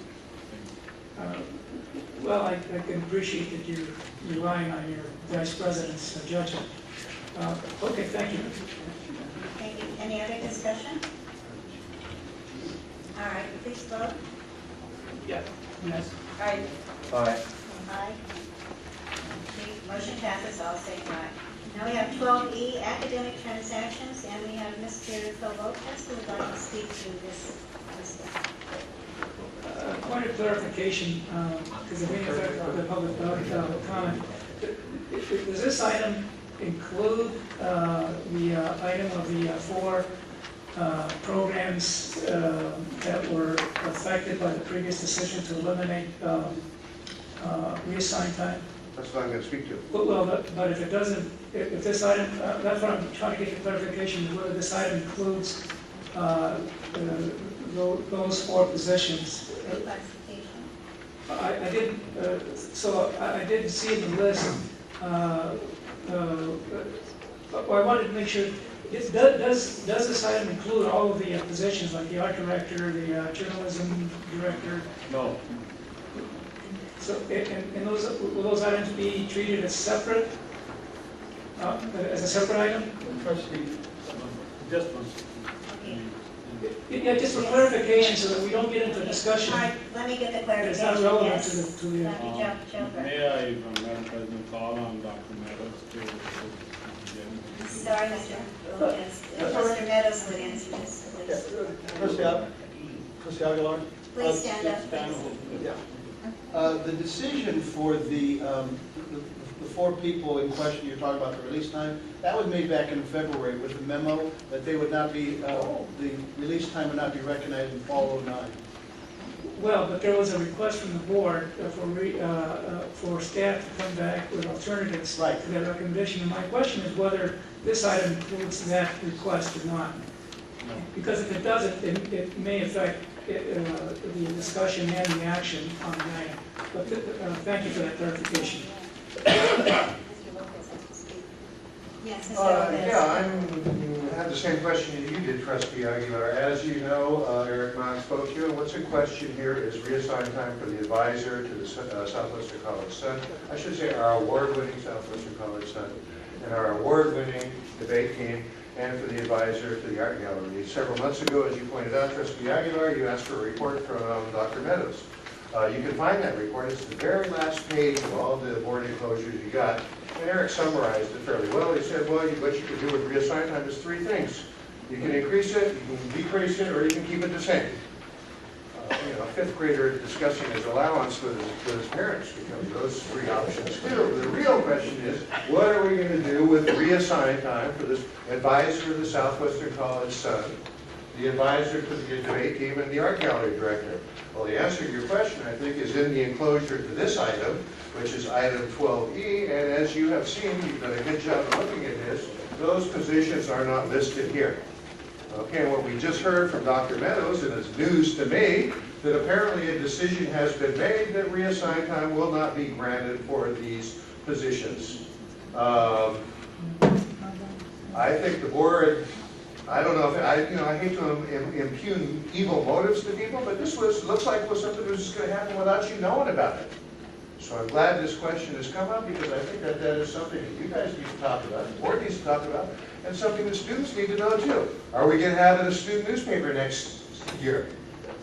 Speaker 8: things.
Speaker 2: Well, I can appreciate that you're relying on your vice president's judgment. Okay, thank you.
Speaker 1: Thank you. Any other discussion? All right, please vote.
Speaker 5: Yes.
Speaker 2: Yes.
Speaker 4: Aye.
Speaker 6: Aye.
Speaker 1: Aye. Okay, motion passes, all saying aye. Now we have 12E, academic transactions, and we have Mr. Phil Lopez who would like to speak to this.
Speaker 2: Point of clarification, because it may affect the public comment. Does this item include the item of the four programs that were affected by the previous decision to eliminate reassigned time?
Speaker 10: That's what I'm going to speak to.
Speaker 2: Well, but if it doesn't, if this item, that's what I'm trying to get the clarification, whether this item includes those four positions. I didn't, so I didn't see in the list, well, I wanted to make sure, does this item include all of the positions, like the art director, the journalism director?
Speaker 8: No.
Speaker 2: So, and will those items be treated as separate, as a separate item?
Speaker 8: Trustee, just one.
Speaker 2: Yeah, just for clarification, so that we don't get into a discussion.
Speaker 1: All right, let me get the
Speaker 2: It's
Speaker 1: clarification.
Speaker 2: not relevant
Speaker 1: Yes.
Speaker 2: to the.
Speaker 1: Dr. Chopra.
Speaker 8: May I, Madam President, call on Dr. Meadows to
Speaker 1: Sorry, Mr. Lopez. Mr. Meadows would answer this, please.
Speaker 13: Trustee Aguilar?
Speaker 1: Please stand up,
Speaker 8: stand
Speaker 1: please.
Speaker 13: Yeah. The decision for the four people in question, you're talking about the release time, that was made back in February with a memo that they would not be, the release time would not be recognized in fall '09.
Speaker 2: Well, but there was a request from the board for staff to come back with alternatives to
Speaker 13: Right.
Speaker 2: that recommendation. And my question is whether this item includes that request or not. Because if it doesn't, it may affect the discussion and the action on the item. But thank you for that clarification.
Speaker 1: Mr. Lopez has to speak. Yes, Mr. Lopez.
Speaker 10: Yeah, I have the same question that you did, Trustee Aguilar. As you know, Eric Knox spoke to you, and what's in question here is reassigned time for the advisor to the Southwestern College Sun. I should say our award-winning Southwestern College Sun, and our award-winning debate team, and for the advisor to the art gallery. Several months ago, as you pointed out, Trustee Aguilar, you asked for a report from Dr. Meadows. You can find that report. It's the very last page of all the board enclosures you got. And Eric summarized it fairly well. He said, well, what you can do with reassigned time is three things. You can increase it, you can decrease it, or you can keep it the same. A fifth grader discussing his allowance with his parents because those three options do. The real question is, what are we going to do with reassigned time for this advisor of the Southwestern College Sun, the advisor to the debate team, and the art gallery director? Well, the answer to your question, I think, is in the enclosure to this item, which is item 12E, and as you have seen, you've done a good job of looking at this, those positions are not listed here. Okay, and what we just heard from Dr. Meadows, and it's news to me, that apparently a decision has been made that reassigned time will not be granted for these positions. I think the board, I don't know if, I hate to impugn evil motives to people, but this looks like was something that was just going to happen without you knowing about it. So I'm glad this question has come up because I think that is something that you guys need to talk about, the board needs to talk about, and something the students need to know too. Are we going to have a student newspaper next year?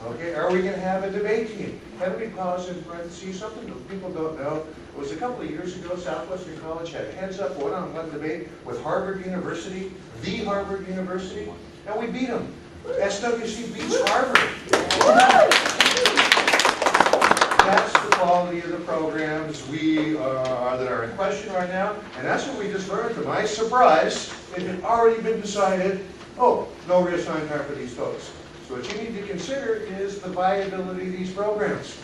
Speaker 10: Okay, are we going to have a debate team? Can we pause and see something that people don't know? It was a couple of years ago, Southwestern College had a heads-up one-on-one debate with Harvard University, the Harvard University, and we beat them. SWC beats Harvard. That's the quality of the programs that are in question right now, and that's what we just learned. To my surprise, it had already been decided, oh, no reassigned time for these folks. So what you need to consider is the viability of these programs.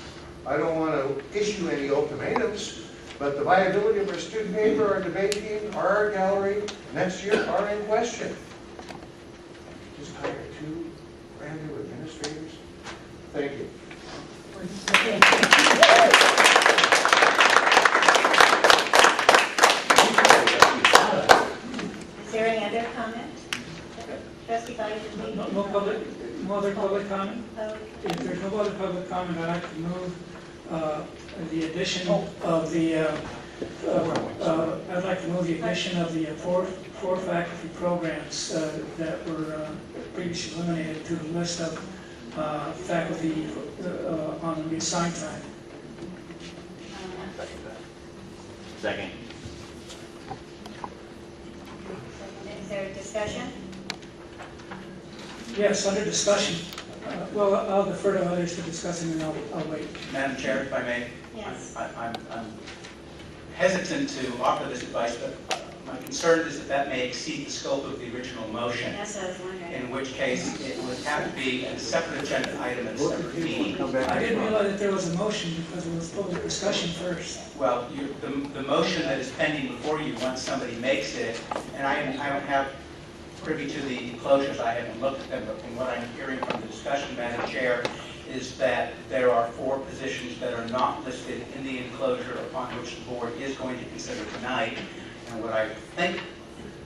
Speaker 10: I don't want to issue any ultimatums, but the viability of our student paper, our debate team, our art gallery next year are in question. Just hire 2 brand new administrators. Thank you.
Speaker 1: Is there any other comment? Trustee Biden?
Speaker 2: No other public comment?
Speaker 1: Oh,
Speaker 2: If there's no other public comment, I'd like to move the addition of the, I'd like to move the addition of the four faculty programs that were previously eliminated to the list of faculty on reassigned time.
Speaker 5: Second.
Speaker 1: Is there a discussion?
Speaker 2: Yes, under discussion. Well, I'll defer to others to discuss and then I'll wait.
Speaker 3: Madam Chair, if I may.
Speaker 1: Yes.
Speaker 3: I'm hesitant to offer this advice, but my concern is that that may exceed the scope of the original motion,
Speaker 1: That's what I was wondering.
Speaker 3: in which case it would have to be a separate agenda item at a separate meeting.
Speaker 2: I didn't realize that there was a motion because it was public discussion first.
Speaker 3: Well, the motion that is pending before you, once somebody makes it, and I don't have privy to the enclosures, I haven't looked at them, but from what I'm hearing from the discussion, Madam Chair, is that there are 4 positions that are not listed in the enclosure upon which the board is going to consider tonight. And what I think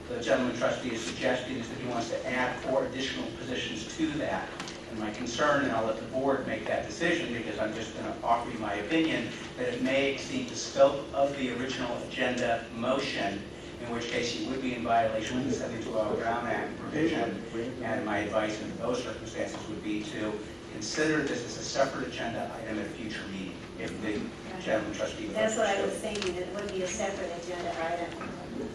Speaker 3: the gentleman trustee is suggesting is that he wants to add 4 additional positions to that. And my concern, and I'll let the board make that decision because I'm just going to offer you my opinion, that it may exceed the scope of the original agenda motion, in which case you would be in violation of the 72-hour Brown Act provision. And my advice in those circumstances would be to consider this as a separate agenda item at a future meeting, if the gentleman trustee would.
Speaker 1: That's what I was thinking, that it would be a separate agenda item.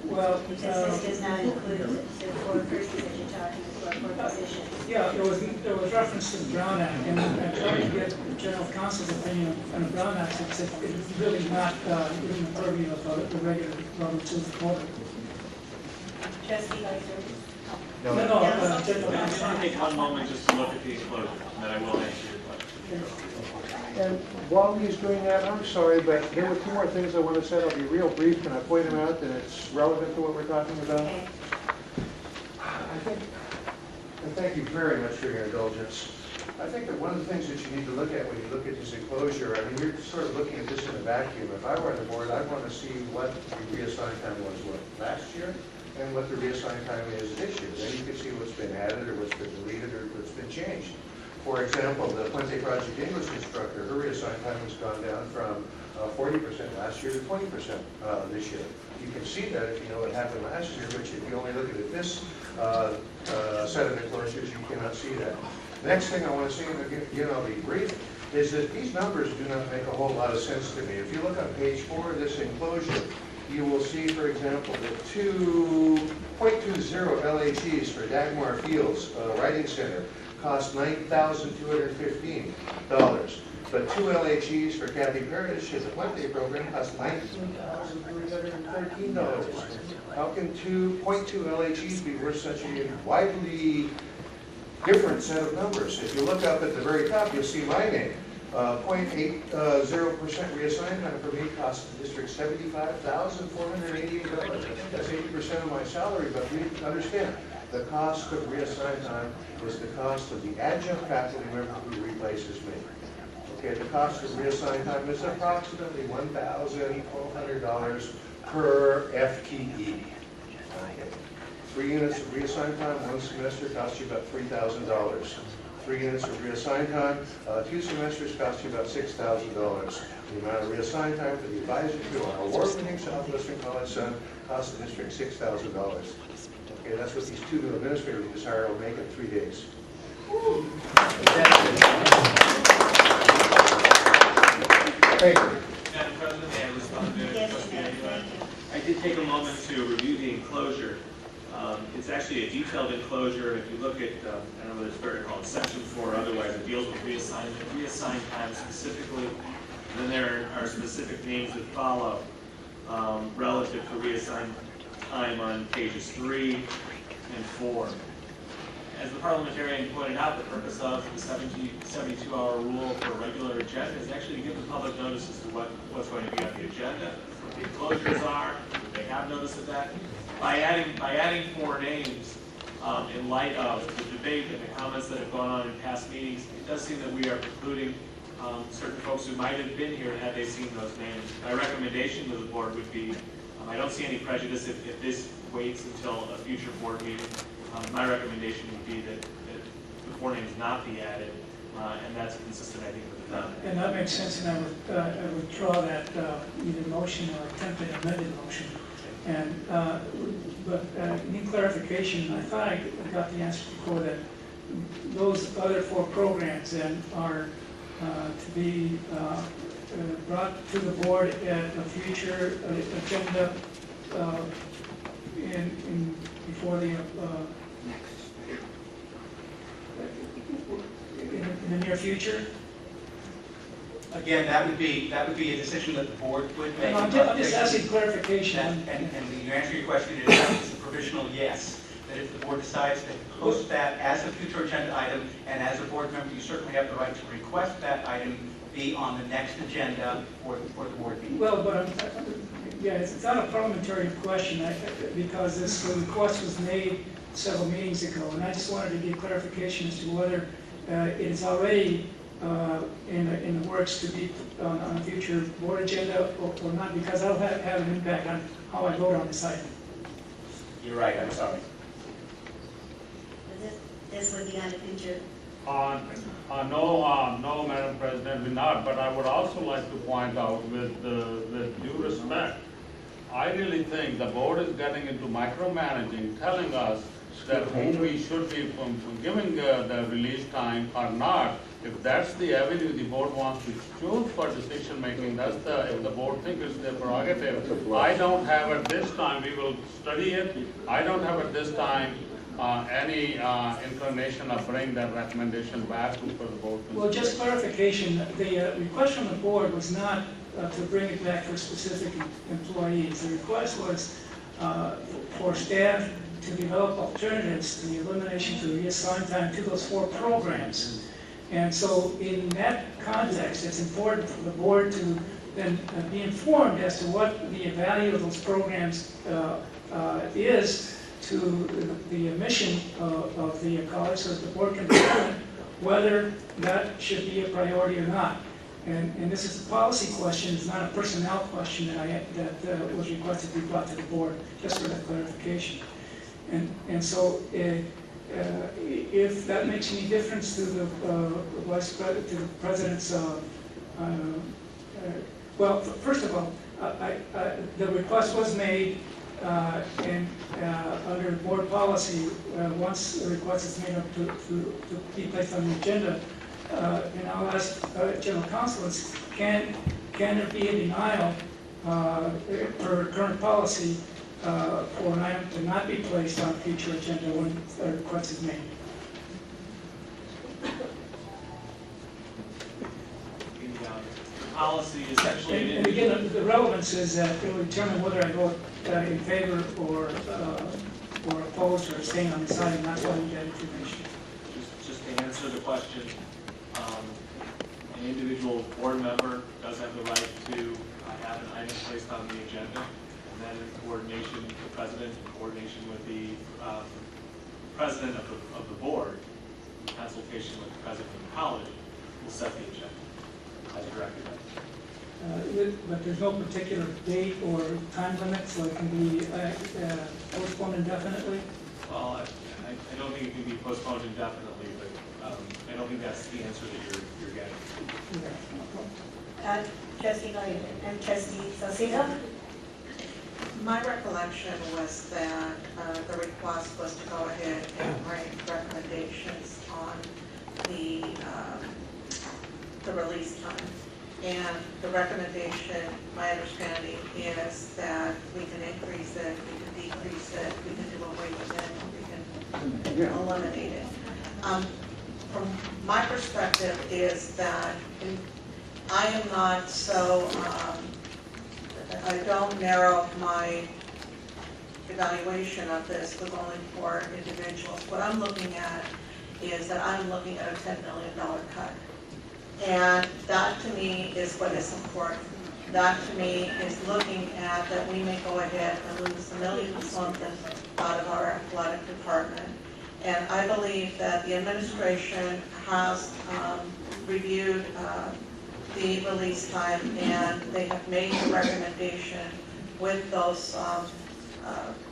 Speaker 2: Well,
Speaker 1: Because this does not include the 4 persons that you're talking about, 4 positions.
Speaker 2: yeah, there was reference to the Brown Act, and I tried to get the General Counsel's opinion on the Brown Act. It's really not within the purview of the regular Roman Tooth Court.
Speaker 1: Trustee Biden?
Speaker 2: No,
Speaker 1: No.
Speaker 2: General
Speaker 14: I just
Speaker 2: Counsel.
Speaker 14: want to take one moment just to look at the enclosures, and then I will answer your question.
Speaker 10: And while he's doing that, I'm sorry, but there were two more things I want to say. I'll be real brief. Can I point them out, and it's relevant to what we're talking about?
Speaker 1: Okay.
Speaker 10: I think, and thank you very much for your indulgence. I think that one of the things that you need to look at when you look at this enclosure, I mean, you're sort of looking at this in a vacuum. If I were on the board, I'd want to see what the reassigned time was last year and what the reassigned time is this year. Then you can see what's been added or what's been deleted or what's been changed. For example, the Puente Project English instructor, her reassigned time has gone down from 40% last year to 20% this year. You can see that if you know what happened last year, which if you only look at this set of enclosures, you cannot see that. Next thing I want to say, and again I'll be brief, is that these numbers do not make a whole lot of sense to me. If you look on page 4 of this enclosure, you will see, for example, the 2.20 LHEs for Dagmar Fields Writing Center cost $9,215. But 2 LHEs for Kathy Parrish in the Puente program cost $19,313. How can 2.2 LHEs be worth such a widely different set of numbers? If you look up at the very top, you'll see my name. 0.80% reassigned time for me costs the district $75,488. That's 80% of my salary, but we understand the cost of reassigned time is the cost of the adjunct faculty member who replaces me. Okay, the cost of reassigned time is approximately $1,200 per FTE. Okay. 3 units of reassigned time, 1 semester costs you about $3,000. 3 units of reassigned time, 2 semesters cost you about $6,000. The amount of reassigned time for the advisor to our award-winning Southwestern College son costs the district $6,000. Okay, that's what these 2 new administrators we just hired will make in 3 days. Thank you.
Speaker 14: Madam President, may I respond to
Speaker 1: Yes,
Speaker 14: Trustee
Speaker 1: ma'am.
Speaker 14: Aguilar?
Speaker 1: Thank you.
Speaker 14: I did take a moment to review the enclosure. It's actually a detailed enclosure. If you look at, I don't know whether it's better called section 4 or otherwise, it deals with reassigned time specifically. And then there are specific names that follow relative to reassigned time on pages 3 and 4. As the parliamentarian pointed out, the purpose of the 72-hour rule for a regular agenda is actually to give the public notice as to what's going to be on the agenda, what the enclosures are. They have notice of that. By adding 4 names in light of the debate and the comments that have gone on in past meetings, it does seem that we are precluding certain folks who might have been here had they seen those names. My recommendation to the board would be, I don't see any prejudice if this waits until a future board meeting. My recommendation would be that the 4 names not be added, and that's consistent, I think, with the time.
Speaker 2: And that makes sense, and I would withdraw that either motion or attempted amended motion. And, but in clarification, I thought I got the answer before that those other 4 programs then are to be brought to the board at a future agenda before the in the near future.
Speaker 3: Again, that would be a decision that the board would make.
Speaker 2: I'm just asking clarification.
Speaker 3: And the answer to your question is that it's a provisional yes. That if the board decides to post that as a future agenda item, and as a board member, you certainly have the right to request that item be on the next agenda for the board meeting.
Speaker 2: Well, but yeah, it's not a parliamentary question because this request was made several meetings ago, and I just wanted to get clarification as to whether it is already in the works to be on a future board agenda or not, because that'll have an impact on how I vote on this item.
Speaker 3: You're right, I'm sorry.
Speaker 1: This would be on a future.
Speaker 8: No, Madam President, we're not, but I would also like to point out with due respect, I really think the board is getting into micromanaging, telling us that whom we should be giving the release time or not. If that's the avenue the board wants to choose for decision making, if the board thinks it's their prerogative. I don't have at this time, we will study it, I don't have at this time any inclination of bringing that recommendation back for the board.
Speaker 2: Well, just clarification, the request from the board was not to bring it back for specific employees. The request was for staff to develop alternatives to the elimination of the reassigned time to those 4 programs. And so in that context, it's important for the board to then be informed as to what the value of those programs is to the mission of the college, so that the board can determine whether that should be a priority or not. And this is a policy question, it's not a personnel question that was requested to be brought to the board, just for that clarification. And so if that makes any difference to the vice president, to the president's, well, first of all, the request was made, and under board policy, once the request is made up to be placed on the agenda, and I'll ask General Counsel, can there be a denial per current policy for an item to not be placed on a future agenda when a request is made?
Speaker 14: Policy essentially.
Speaker 2: And again, the relevance is that it will determine whether I vote in favor or opposed or abstain on this item, not letting that information.
Speaker 14: Just to answer the question, an individual board member does have the right to have an item placed on the agenda, and then in coordination, the president, in coordination with the president of the board, in consultation with the president of the college, will set the agenda as directed.
Speaker 2: But there's no particular date or time limit, so it can be postponed indefinitely?
Speaker 14: Well, I don't think it can be postponed indefinitely, but I don't think that's the answer that you're getting.
Speaker 1: Trustee Lloyd and Trustee Salcido?
Speaker 11: My recollection was that the request was to go ahead and bring recommendations on the release time. And the recommendation, my understanding is that we can increase it, we can decrease it, we can do away with it, or we can eliminate it. From my perspective is that I am not so, I don't narrow my evaluation of this with only 4 individuals. What I'm looking at is that I'm looking at a $10 million cut. And that to me is what is important. That to me is looking at that we may go ahead and lose $1 million or something out of our athletic department. And I believe that the administration has reviewed the release time, and they have made a recommendation with those,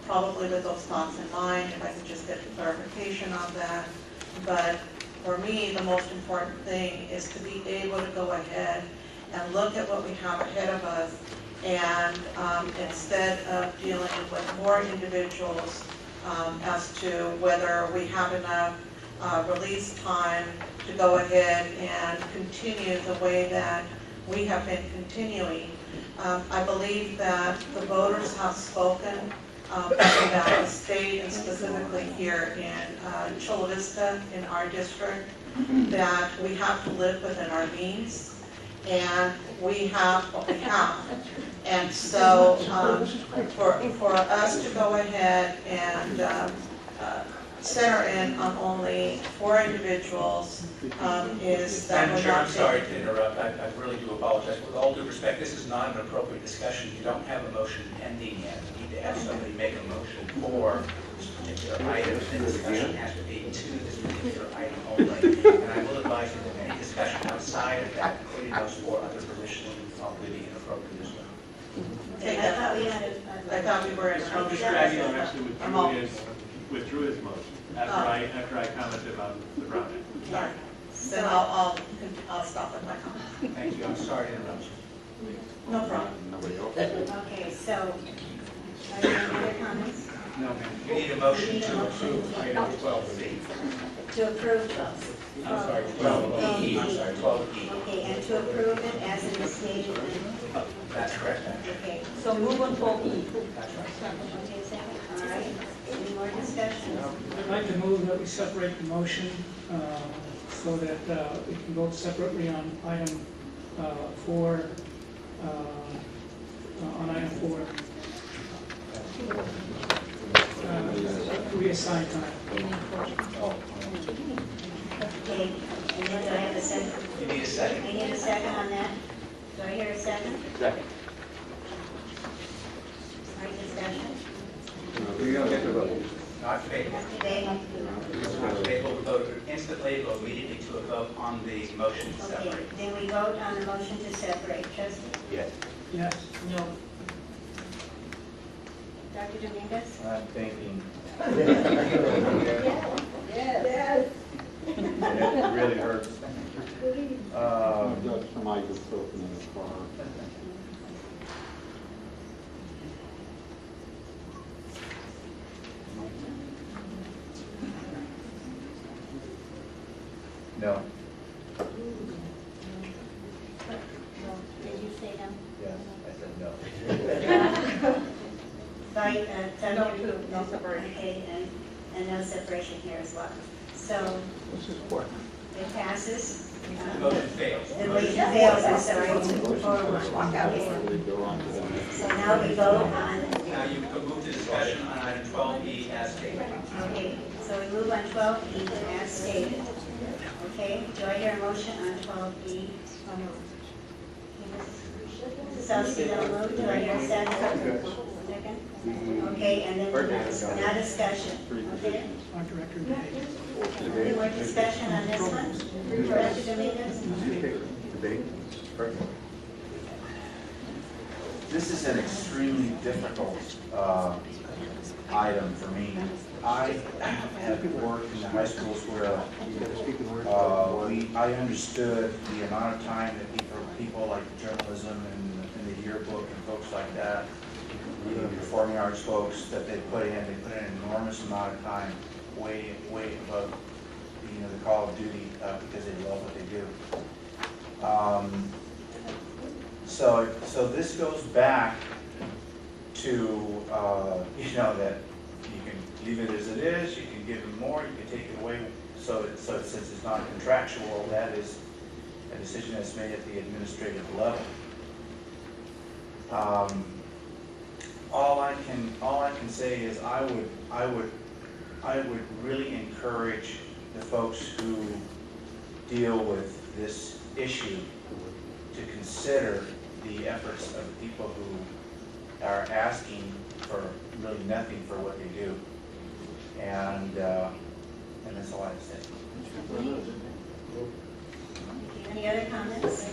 Speaker 11: probably with those thoughts in mind, if I could just get clarification on that. But for me, the most important thing is to be able to go ahead and look at what we have ahead of us, and instead of dealing with more individuals as to whether we have enough release time to go ahead and continue the way that we have been continuing. I believe that the voters have spoken about the state, and specifically here in Chula Vista, in our district, that we have to live within our means, and we have what we have. And so for us to go ahead and center in on only 4 individuals is that
Speaker 3: Madam
Speaker 11: we're
Speaker 3: Chair,
Speaker 11: not
Speaker 3: I'm sorry
Speaker 11: taking.
Speaker 3: to interrupt. I really do apologize. With all due respect, this is not an appropriate discussion. You don't have a motion pending yet. You need to have somebody make a motion for this particular item. The discussion has to be to this particular item only. And I will advise you that any discussion outside of that, including those 4 other positions, would probably be inappropriate as well.
Speaker 11: I thought we were in.
Speaker 14: Mr. Aguilar actually withdrew his motion after I commented about the Brown Act.
Speaker 11: All right. Then I'll stop at my comment.
Speaker 3: Thank you. I'm sorry to interrupt you.
Speaker 11: No problem.
Speaker 1: Okay, so, are there any other comments?
Speaker 3: No, ma'am. You need a motion to approve item 12C.
Speaker 1: To approve those?
Speaker 3: I'm sorry, 12E. I'm sorry, 12E.
Speaker 1: Okay, and to approve it as it is stated in,
Speaker 3: That's correct.
Speaker 1: okay.
Speaker 4: So move on 12E.
Speaker 3: That's right.
Speaker 1: Okay, second, all right. Any more discussion?
Speaker 2: I'd like to move that we separate the motion so that we can vote separately on item 4, on item 4. Reassign time.
Speaker 1: Okay, and then do I have a And
Speaker 3: You need a second.
Speaker 1: I need a second on that. Do I hear a second?
Speaker 5: Second.
Speaker 1: All right, discussion?
Speaker 7: We don't get to vote.
Speaker 3: Not favorable.
Speaker 1: Debate?
Speaker 3: Not favorable, we vote instantly, go immediately to a vote on the motion to
Speaker 1: Okay,
Speaker 3: separate.
Speaker 1: then we vote on the motion to separate. Trustee?
Speaker 5: Yes.
Speaker 2: Yes.
Speaker 4: No.
Speaker 1: Dr. Dominguez?
Speaker 6: I'm thinking,
Speaker 4: Yes.
Speaker 6: and it really hurts.
Speaker 7: Judge Samai just spoken in his car.
Speaker 6: No,
Speaker 1: Did you say no?
Speaker 6: yes, I said no.
Speaker 1: Right,
Speaker 11: No, no separation.
Speaker 1: Okay, and no separation here as well. So it passes.
Speaker 3: The motion fails.
Speaker 1: The motion fails, I'm sorry, 4-1. So now we vote on,
Speaker 3: Now you can move to discussion on item 12E as stated.
Speaker 1: okay, so we move on 12E as stated. Okay, do I hear a motion on 12E? Mrs. Salcedo moved, do I hear a second? Second? Okay, and then now discussion, okay?
Speaker 2: On director debate.
Speaker 1: Any more discussion on this one? Director Dominguez?
Speaker 6: Debate. This is an extremely difficult item for me. I have worked in the high schools where I understood the amount of time that people like journalism and the yearbook and folks like that, the performing arts folks, that they put in an enormous amount of time, way above the call of duty because they love what they do. So this goes back to that you can leave it as it is, you can give them more, you can take it away. So since it's not contractual, that is a decision that's made at the administrative level. All I can say is I would really encourage the folks who deal with this issue to consider the efforts of the people who are asking for really nothing for what they do. And that's all I have to say.
Speaker 1: Any other comments?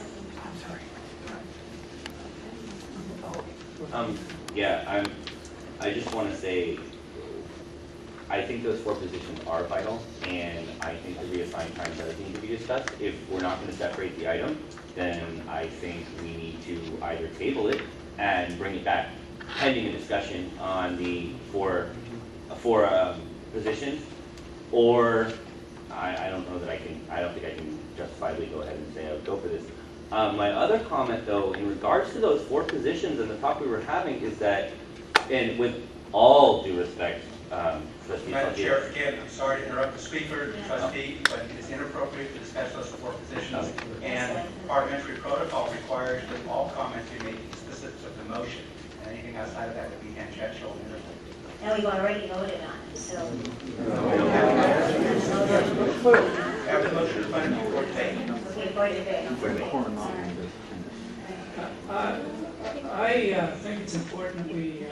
Speaker 5: Yeah, I just want to say, I think those 4 positions are vital, and I think the reassigned time does need to be discussed. If we're not going to separate the item, then I think we need to either table it and bring it back pending a discussion on the four positions, or I don't know that I don't think I can justifiably go ahead and say I would go for this. My other comment, though, in regards to those 4 positions and the talk we were having is that, and with all due respect, Trustee
Speaker 3: Madam
Speaker 5: Funky,
Speaker 3: Chair, again, I'm sorry to interrupt the speaker, trustee, but it is inappropriate to discuss those 4 positions. And parliamentary protocol requires that all comments be made to the specifics of the motion. And anything outside of that would be tangential and inappropriate.
Speaker 1: And we've already voted on it, so.
Speaker 3: After the motion is funded, for debate.
Speaker 1: Okay, for debate.
Speaker 2: I think it's important that we